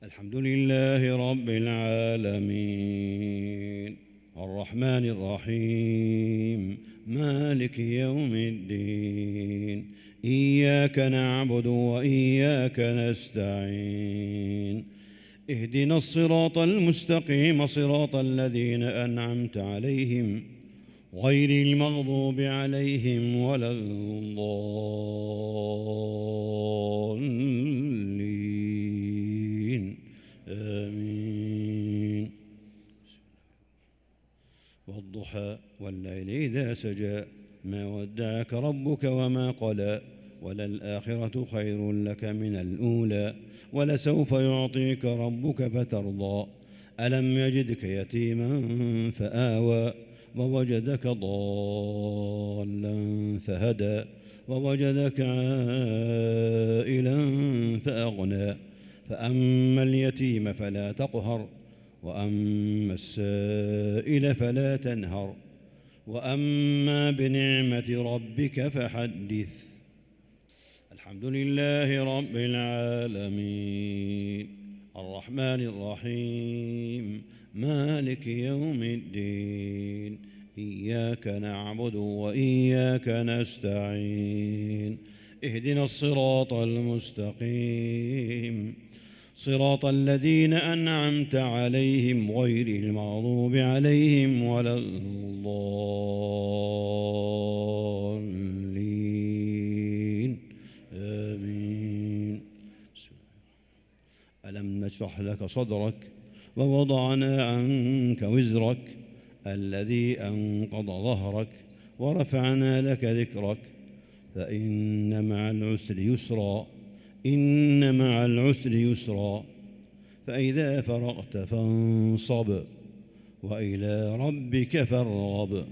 الحمد لله رب العالمين الرحمن الرحيم مالك يوم الدين إياك نعبد وإياك نستعين اهدنا الصراط المستقيم صراط الذين أنعمت عليهم غير المغضوب عليهم ولا الضالين آمين. والضحى والليل إذا سجى ما ودعك ربك وما قلى وللآخرة خير لك من الأولى ولسوف يعطيك ربك فترضى ألم يجدك يتيما فآوى ووجدك ضالا فهدى ووجدك عائلا فأغنى فأما اليتيم فلا تقهر وأما السائل فلا تنهر وأما بنعمة ربك فحدث. الحمد لله رب العالمين الرحمن الرحيم مالك يوم الدين إياك نعبد وإياك نستعين اهدنا الصراط المستقيم صراط الذين أنعمت عليهم غير المغضوب عليهم ولا الضالين آمين. ألم نشرح لك صدرك ووضعنا عنك وزرك الذي أنقض ظهرك ورفعنا لك ذكرك فإن مع العسر يسرا إن مع العسر يسرا فإذا فرغت فانصب وإلى ربك فارغب.